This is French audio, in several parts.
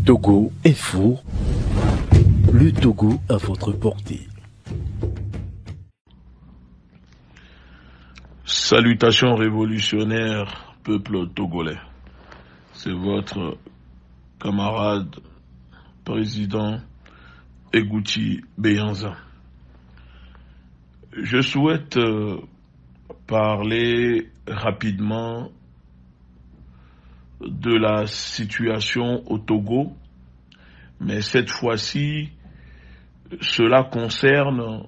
Togo Info, le Togo à votre portée. Salutations révolutionnaires, peuple togolais. C'est votre camarade, président Egouti Beyanza. Je souhaite parler rapidement de la situation au Togo, mais cette fois-ci, cela concerne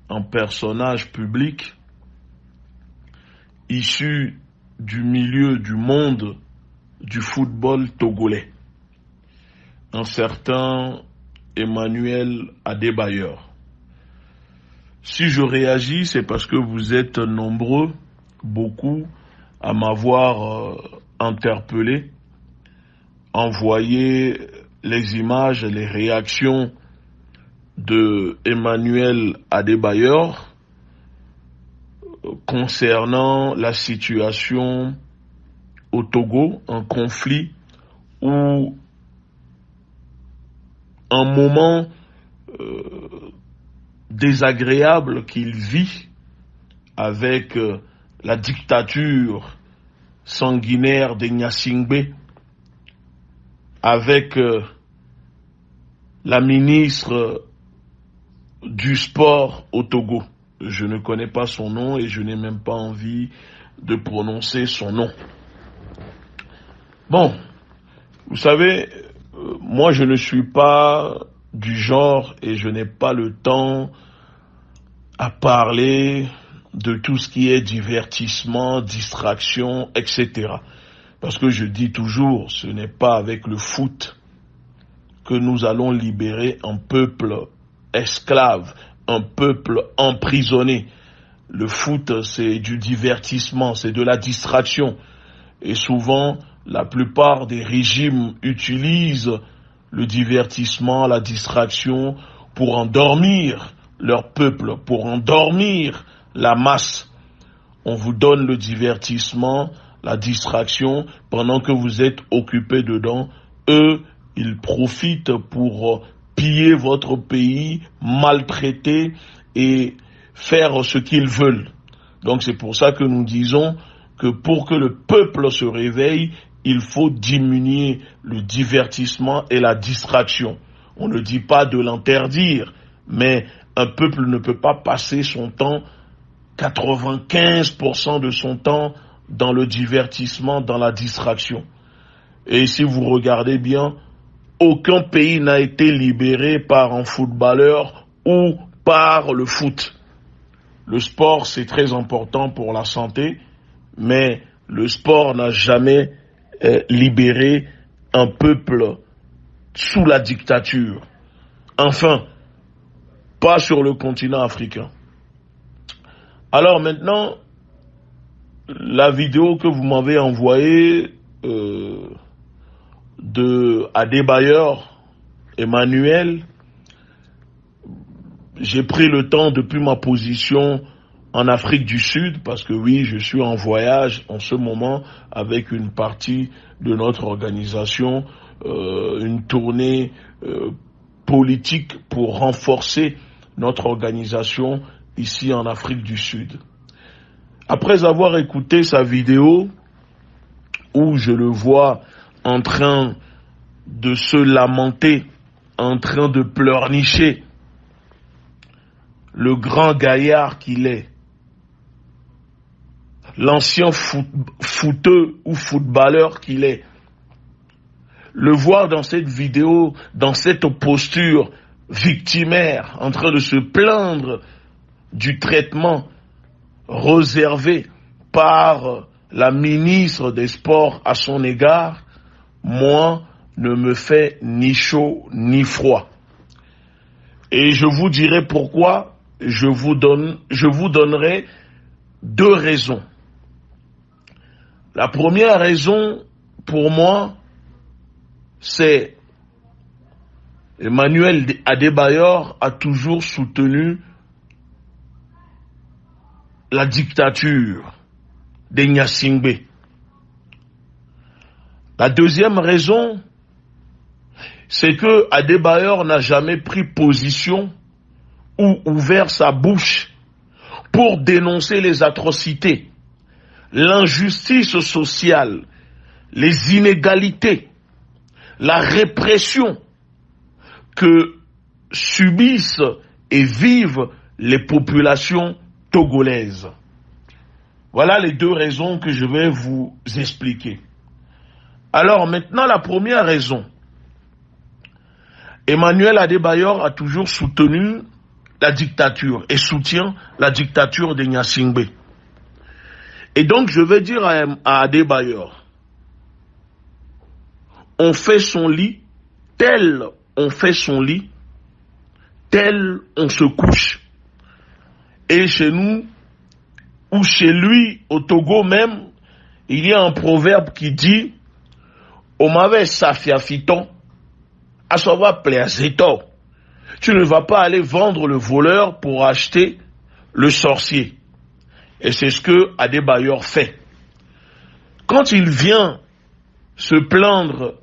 un personnage public issu du milieu du monde du football togolais, un certain Emmanuel Adebayor. Si je réagis, c'est parce que vous êtes nombreux, beaucoup, à m'avoir interpellé, envoyé les images, les réactions de Emmanuel Adebayor concernant la situation au Togo, un conflit ou un moment désagréable qu'il vit avec la dictature sanguinaire des Gnassingbé, avec la ministre du sport au Togo. Je ne connais pas son nom et je n'ai même pas envie de prononcer son nom. Bon, vous savez, moi je ne suis pas du genre et je n'ai pas le temps à parler de tout ce qui est divertissement, distraction, etc. Parce que je dis toujours, ce n'est pas avec le foot que nous allons libérer un peuple esclave, un peuple emprisonné. Le foot, c'est du divertissement, c'est de la distraction. Et souvent, la plupart des régimes utilisent le divertissement, la distraction pour endormir leur peuple, pour endormir la masse. On vous donne le divertissement, la distraction, pendant que vous êtes occupés dedans. Eux, ils profitent pour piller votre pays, maltraiter et faire ce qu'ils veulent. Donc c'est pour ça que nous disons que pour que le peuple se réveille, il faut diminuer le divertissement et la distraction. On ne dit pas de l'interdire, mais un peuple ne peut pas passer son temps, 95% de son temps, dans le divertissement, dans la distraction. Et si vous regardez bien, aucun pays n'a été libéré par un footballeur ou par le foot. Le sport, c'est très important pour la santé, mais le sport n'a jamais libéré un peuple sous la dictature. Enfin, pas sur le continent africain. Alors maintenant, la vidéo que vous m'avez envoyée de Adebayor Emmanuel, j'ai pris le temps depuis ma position en Afrique du Sud, parce que oui, je suis en voyage en ce moment avec une partie de notre organisation, une tournée politique pour renforcer notre organisation ici en Afrique du Sud. Après avoir écouté sa vidéo, où je le vois en train de se lamenter, en train de pleurnicher, le grand gaillard qu'il est, l'ancien footeux ou footballeur qu'il est, le voir dans cette vidéo, dans cette posture victimaire, en train de se plaindre du traitement réservé par la ministre des Sports à son égard, moi, ne me fait ni chaud ni froid. Et je vous dirai pourquoi, je vous donnerai deux raisons. La première raison, pour moi, c'est Emmanuel Adebayor a toujours soutenu la dictature des Gnassingbé. La deuxième raison, c'est que Adebayor n'a jamais pris position ou ouvert sa bouche pour dénoncer les atrocités, l'injustice sociale, les inégalités, la répression que subissent et vivent les populations togolaises. Voilà les deux raisons que je vais vous expliquer. Alors maintenant, la première raison. Emmanuel Adebayor a toujours soutenu la dictature et soutient la dictature de Gnassingbé. Et donc je vais dire à Adebayor, on fait son lit, tel on fait son lit, tel on se couche. Et chez nous, ou chez lui, au Togo même, il y a un proverbe qui dit « Omave safia fiton, asova pleazeto ». Tu ne vas pas aller vendre le voleur pour acheter le sorcier. Et c'est ce que Adebayor fait. Quand il vient se plaindre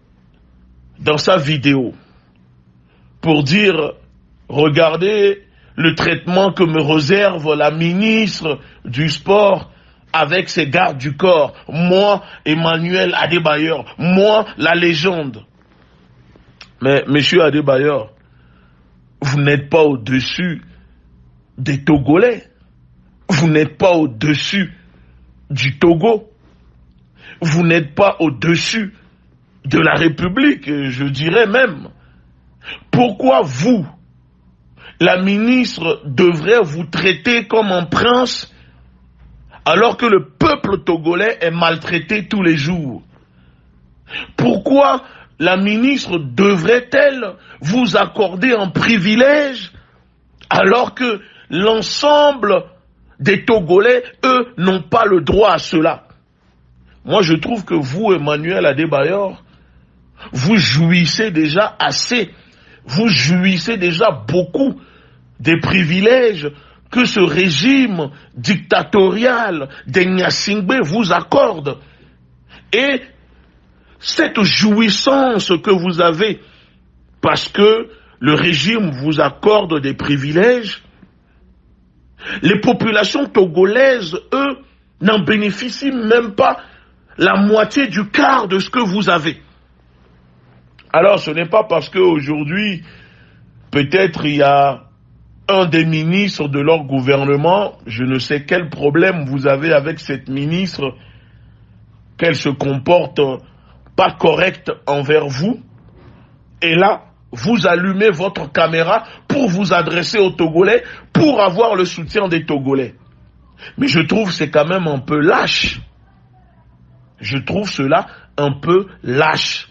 dans sa vidéo pour dire « Regardez le traitement que me réserve la ministre du Sport avec ses gardes du corps, moi, Emmanuel Adebayor, moi, la légende. » Mais, monsieur Adebayor, vous n'êtes pas au-dessus des Togolais. Vous n'êtes pas au-dessus du Togo. Vous n'êtes pas au-dessus de la République, je dirais même. Pourquoi vous, la ministre, devrait vous traiter comme un prince alors que le peuple togolais est maltraité tous les jours? Pourquoi la ministre devrait-elle vous accorder un privilège alors que l'ensemble des Togolais, eux, n'ont pas le droit à cela? Moi, je trouve que vous, Emmanuel Adebayor, vous jouissez déjà assez, vous jouissez déjà beaucoup des privilèges que ce régime dictatorial des Gnassingbé vous accorde. Et cette jouissance que vous avez, parce que le régime vous accorde des privilèges, les populations togolaises, eux, n'en bénéficient même pas la moitié du quart de ce que vous avez. Alors ce n'est pas parce qu'aujourd'hui, peut-être il y a un des ministres de leur gouvernement, je ne sais quel problème vous avez avec cette ministre, qu'elle se comporte pas correcte envers vous, et là, vous allumez votre caméra pour vous adresser aux Togolais, pour avoir le soutien des Togolais. Mais je trouve que c'est quand même un peu lâche. Je trouve cela un peu lâche.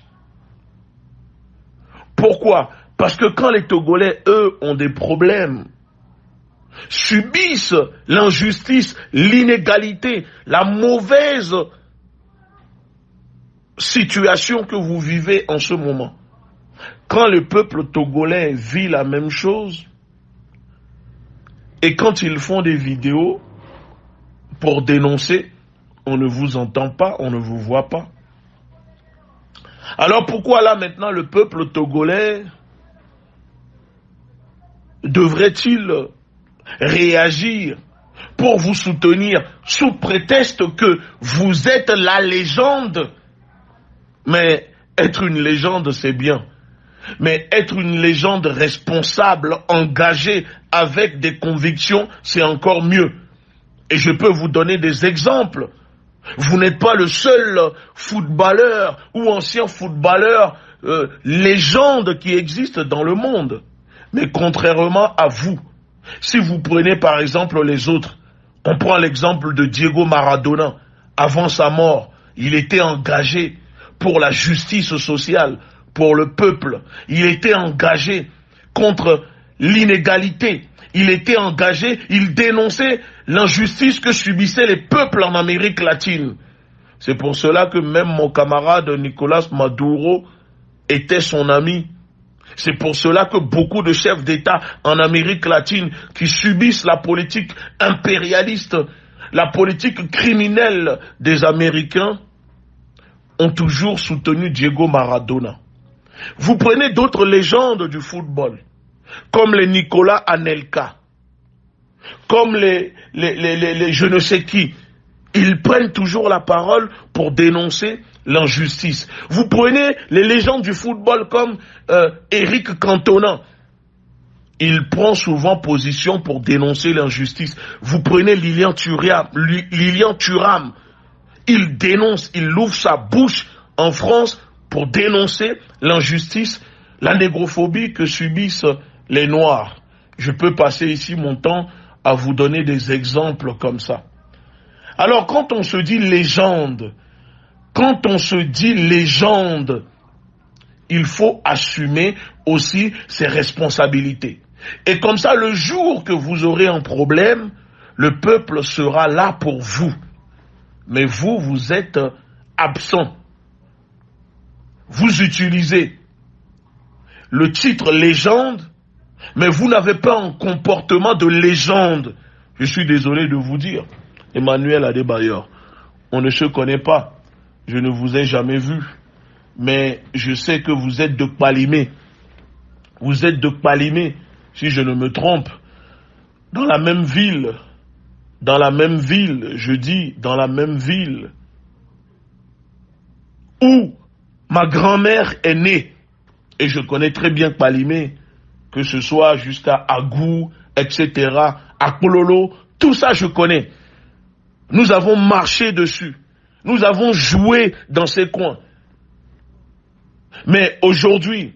Pourquoi? Parce que quand les Togolais, eux, ont des problèmes, subissent l'injustice, l'inégalité, la mauvaise situation que vous vivez en ce moment, quand le peuple togolais vit la même chose, et quand ils font des vidéos pour dénoncer, on ne vous entend pas, on ne vous voit pas. Alors pourquoi là maintenant le peuple togolais devrait-il réagir pour vous soutenir sous prétexte que vous êtes la légende? Mais être une légende, c'est bien. Mais être une légende responsable, engagée, avec des convictions, c'est encore mieux. Et je peux vous donner des exemples. Vous n'êtes pas le seul footballeur ou ancien footballeur légende qui existe dans le monde. Mais contrairement à vous, si vous prenez par exemple les autres, on prend l'exemple de Diego Maradona. Avant sa mort, il était engagé pour la justice sociale, pour le peuple. Il était engagé contre l'inégalité. Il était engagé, il dénonçait l'injustice que subissaient les peuples en Amérique latine. C'est pour cela que même mon camarade Nicolas Maduro était son ami. C'est pour cela que beaucoup de chefs d'État en Amérique latine qui subissent la politique impérialiste, la politique criminelle des Américains, ont toujours soutenu Diego Maradona. Vous prenez d'autres légendes du football, comme les Nicolas Anelka, comme les je ne sais qui. Ils prennent toujours la parole pour dénoncer l'injustice. Vous prenez les légendes du football comme Eric Cantona. Il prend souvent position pour dénoncer l'injustice. Vous prenez Lilian Thuram. Il dénonce, il ouvre sa bouche en France pour dénoncer l'injustice, la négrophobie que subissent les Noirs. Je peux passer ici mon temps à vous donner des exemples comme ça. Alors quand on se dit légende, il faut assumer aussi ses responsabilités. Et comme ça, le jour que vous aurez un problème, le peuple sera là pour vous. Mais vous êtes absent. Vous utilisez le titre légende, mais vous n'avez pas un comportement de légende. Je suis désolé de vous dire, Emmanuel Adebayor, on ne se connaît pas. Je ne vous ai jamais vu. Mais je sais que vous êtes de Kpalimé. Vous êtes de Kpalimé, si je ne me trompe. Dans la même ville, je dis dans la même ville, où ma grand-mère est née. Et je connais très bien Kpalimé, que ce soit jusqu'à Agou, etc., à Kololo, tout ça je connais. Nous avons marché dessus. Nous avons joué dans ces coins. Mais aujourd'hui,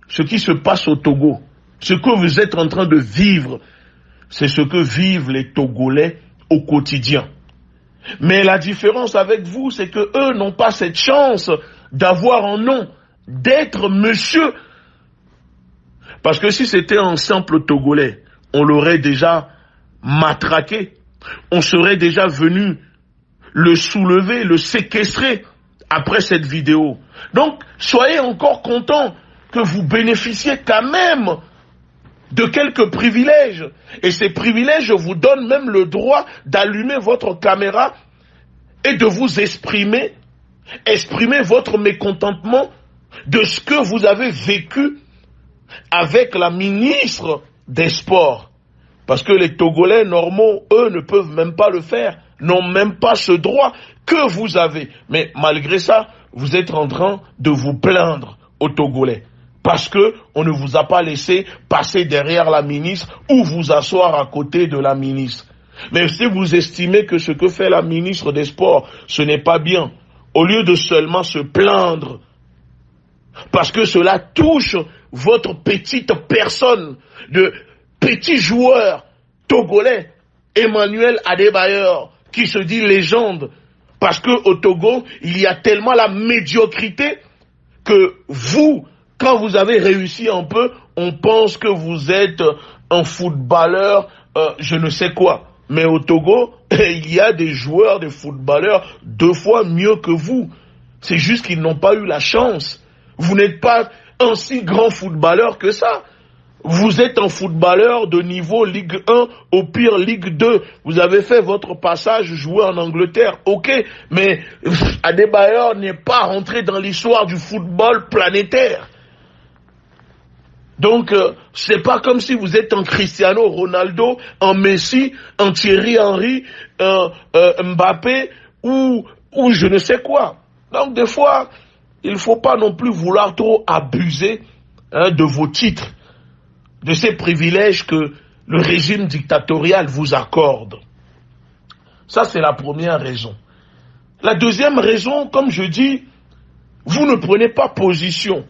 ce qui se passe au Togo, ce que vous êtes en train de vivre, c'est ce que vivent les Togolais au quotidien. Mais la différence avec vous, c'est que eux n'ont pas cette chance d'avoir un nom, d'être monsieur. Parce que si c'était un simple Togolais, on l'aurait déjà matraqué. On serait déjà venu le soulever, le séquestrer après cette vidéo. Donc, soyez encore contents que vous bénéficiez quand même de quelques privilèges. Et ces privilèges vous donnent même le droit d'allumer votre caméra et de vous exprimer votre mécontentement de ce que vous avez vécu avec la ministre des Sports. Parce que les Togolais normaux, eux, ne peuvent même pas le faire, n'ont même pas ce droit que vous avez. Mais malgré ça, vous êtes en train de vous plaindre aux Togolais. Parce que on ne vous a pas laissé passer derrière la ministre ou vous asseoir à côté de la ministre. Mais si vous estimez que ce que fait la ministre des Sports, ce n'est pas bien, au lieu de seulement se plaindre, parce que cela touche votre petite personne de petit joueur togolais, Emmanuel Adebayor, qui se dit légende, parce que au Togo, il y a tellement la médiocrité que vous, quand vous avez réussi un peu, on pense que vous êtes un footballeur, je ne sais quoi. Mais au Togo, il y a des joueurs, des footballeurs 2 fois mieux que vous. C'est juste qu'ils n'ont pas eu la chance. Vous n'êtes pas un si grand footballeur que ça. Vous êtes un footballeur de niveau Ligue 1, au pire Ligue 2. Vous avez fait votre passage, joué en Angleterre, ok. Mais Adebayor n'est pas rentré dans l'histoire du football planétaire. Donc, c'est pas comme si vous êtes un Cristiano Ronaldo, un Messi, un Thierry Henry, un Mbappé ou je ne sais quoi. Donc, des fois, il faut pas non plus vouloir trop abuser de vos titres, de ces privilèges que le régime dictatorial vous accorde. Ça, c'est la première raison. La deuxième raison, comme je dis, vous ne prenez pas position.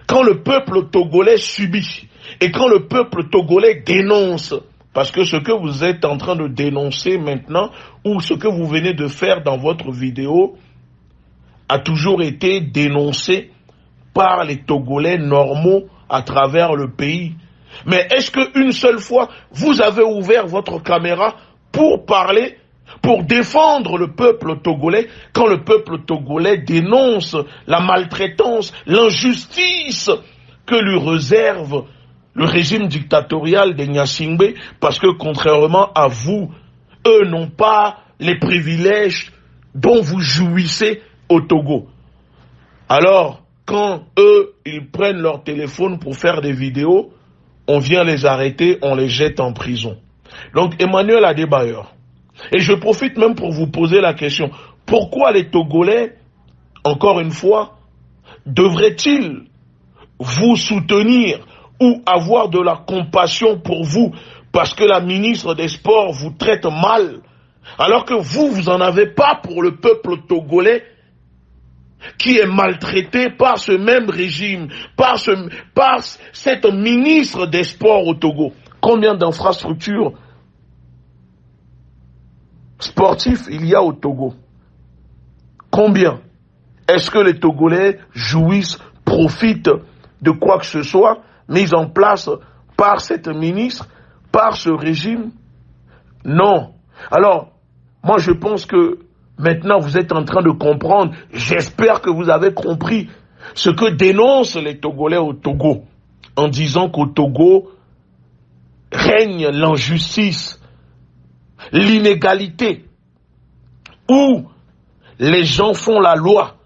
Quand le peuple togolais subit et quand le peuple togolais dénonce, parce que ce que vous êtes en train de dénoncer maintenant ou ce que vous venez de faire dans votre vidéo a toujours été dénoncé par les Togolais normaux à travers le pays. Mais est-ce qu'une seule fois vous avez ouvert votre caméra pour parler, pour défendre le peuple togolais, quand le peuple togolais dénonce la maltraitance, l'injustice que lui réserve le régime dictatorial des Gnassingbé, parce que contrairement à vous, eux n'ont pas les privilèges dont vous jouissez au Togo. Alors, quand eux, ils prennent leur téléphone pour faire des vidéos, on vient les arrêter, on les jette en prison. Donc Emmanuel Adebayor, et je profite même pour vous poser la question, pourquoi les Togolais, encore une fois, devraient-ils vous soutenir ou avoir de la compassion pour vous parce que la ministre des Sports vous traite mal, alors que vous en avez pas pour le peuple togolais qui est maltraité par ce même régime, par cette ministre des Sports au Togo. Combien d'infrastructures sportives il y a au Togo? Combien? Est-ce que les Togolais jouissent, profitent de quoi que ce soit mis en place par cette ministre, par ce régime? Non. Alors, moi je pense que maintenant vous êtes en train de comprendre, j'espère que vous avez compris ce que dénoncent les Togolais au Togo, en disant qu'au Togo règne l'injustice, l'inégalité, où les gens font la loi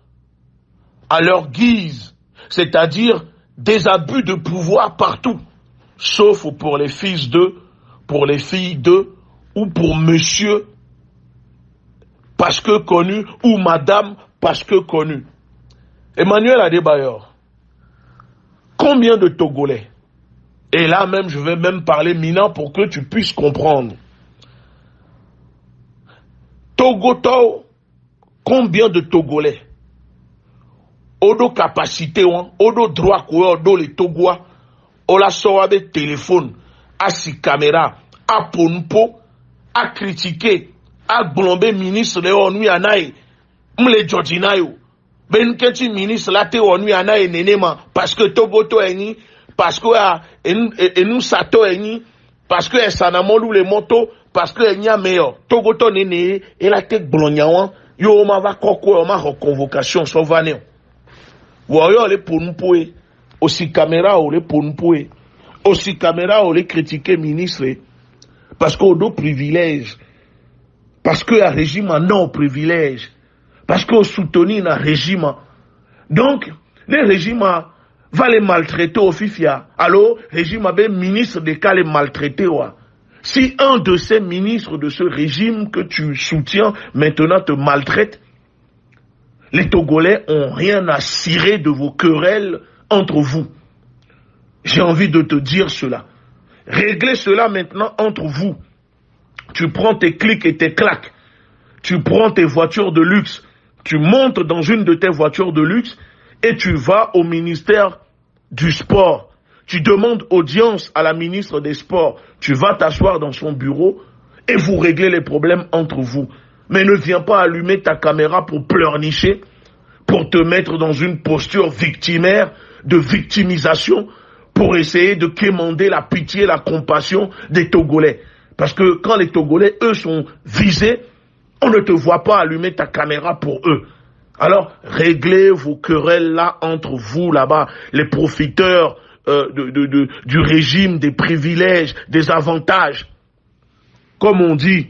à leur guise, c'est-à-dire des abus de pouvoir partout, sauf pour les fils d'eux, pour les filles d'eux, ou pour monsieur parce que connu, ou madame parce que connu. Emmanuel Adebayor, combien de Togolais? Et là même, je vais même parler Mina pour que tu puisses comprendre. Togoto, combien de Togolais? Odo capacité, odo droit, odo les Togois, ola soabe téléphone, a si caméra, a ponpo, a critiqué, a glombe ministre de onui anaï, m'le jordinayo, ben keti ministre la te onui anaï nenema, parce que Togoto eni, parce que nous sato eni, parce que sanamolu le moto, parce que enya meilleur, Togoto nene, et la te glonyawan, yo ma va koko, ma reconvocation, sauvanéo. Voyons les ponpoé, aussi caméra ou les ponpoé, aussi caméra ou les critiquer ministre, parce qu'on a privilèges, parce que le régime a non privilèges, parce qu'on soutient un régime. Donc, le régime va les maltraiter au FIFIA. Alors, le régime a ministre de cas les maltraiter. Si un de ces ministres de ce régime que tu soutiens maintenant te maltraite, les Togolais ont rien à cirer de vos querelles entre vous. J'ai envie de te dire cela. Réglez cela maintenant entre vous. Tu prends tes clics et tes claques. Tu prends tes voitures de luxe. Tu montes dans une de tes voitures de luxe et tu vas au ministère du Sport. Tu demandes audience à la ministre des Sports. Tu vas t'asseoir dans son bureau et vous réglez les problèmes entre vous. Mais ne viens pas allumer ta caméra pour pleurnicher, pour te mettre dans une posture victimaire, de victimisation, pour essayer de quémander la pitié, la compassion des Togolais. Parce que quand les Togolais, eux, sont visés, on ne te voit pas allumer ta caméra pour eux. Alors, réglez vos querelles là entre vous là-bas, les profiteurs du régime, des privilèges, des avantages. Comme on dit,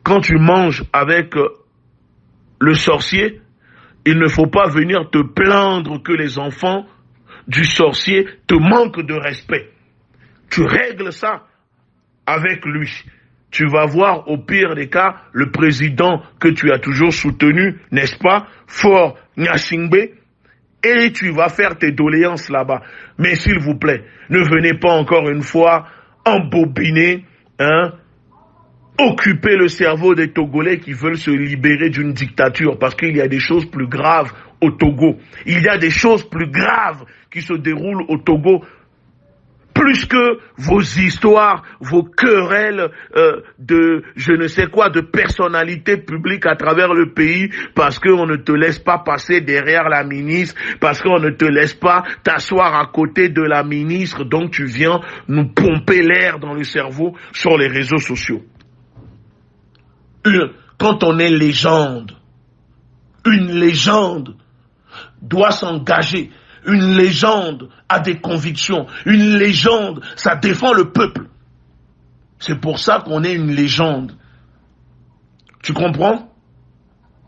quand tu manges avec le sorcier, il ne faut pas venir te plaindre que les enfants du sorcier te manquent de respect. Tu règles ça avec lui. Tu vas voir au pire des cas le président que tu as toujours soutenu, n'est-ce pas, Faure Gnassingbé, et tu vas faire tes doléances là-bas. Mais s'il vous plaît, ne venez pas encore une fois embobiner, occuper le cerveau des Togolais qui veulent se libérer d'une dictature, parce qu'il y a des choses plus graves au Togo. Il y a des choses plus graves qui se déroulent au Togo, plus que vos histoires, vos querelles de je ne sais quoi, de personnalités publiques à travers le pays, parce qu'on ne te laisse pas passer derrière la ministre, parce qu'on ne te laisse pas t'asseoir à côté de la ministre, donc tu viens nous pomper l'air dans le cerveau sur les réseaux sociaux. Quand on est légende, une légende doit s'engager. Une légende a des convictions. Une légende, ça défend le peuple. C'est pour ça qu'on est une légende. Tu comprends?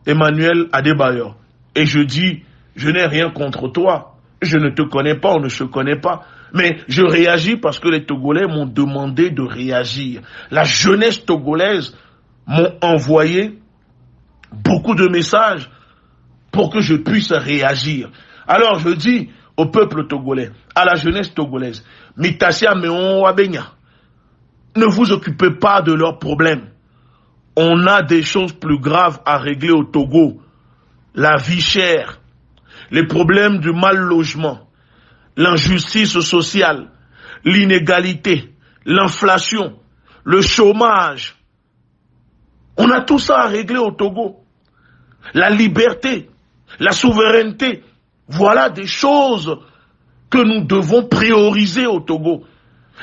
Emmanuel Adebayor. Et je dis, je n'ai rien contre toi. Je ne te connais pas, on ne se connaît pas. Mais je réagis parce que les Togolais m'ont demandé de réagir. La jeunesse togolaise m'ont envoyé beaucoup de messages pour que je puisse réagir. Alors je dis au peuple togolais, à la jeunesse togolaise, Mitasia Meon Wabenya, ne vous occupez pas de leurs problèmes. On a des choses plus graves à régler au Togo. La vie chère, les problèmes du mal logement, l'injustice sociale, l'inégalité, l'inflation, le chômage. On a tout ça à régler au Togo. La liberté, la souveraineté, voilà des choses que nous devons prioriser au Togo.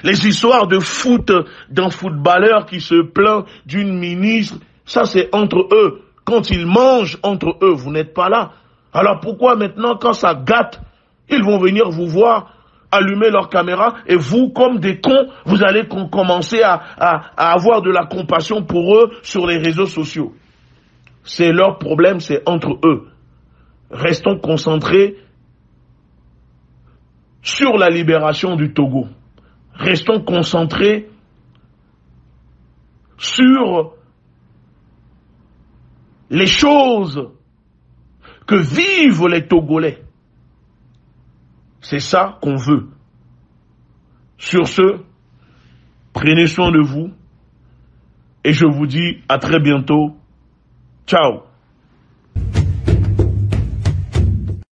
Les histoires de foot, d'un footballeur qui se plaint d'une ministre, ça c'est entre eux. Quand ils mangent entre eux, vous n'êtes pas là. Alors pourquoi maintenant, quand ça gâte, ils vont venir vous voir, allumer leur caméra, et vous, comme des cons, vous allez commencer à avoir de la compassion pour eux sur les réseaux sociaux. C'est leur problème, c'est entre eux. Restons concentrés sur la libération du Togo. Restons concentrés sur les choses que vivent les Togolais. C'est ça qu'on veut. Sur ce, prenez soin de vous et je vous dis à très bientôt. Ciao.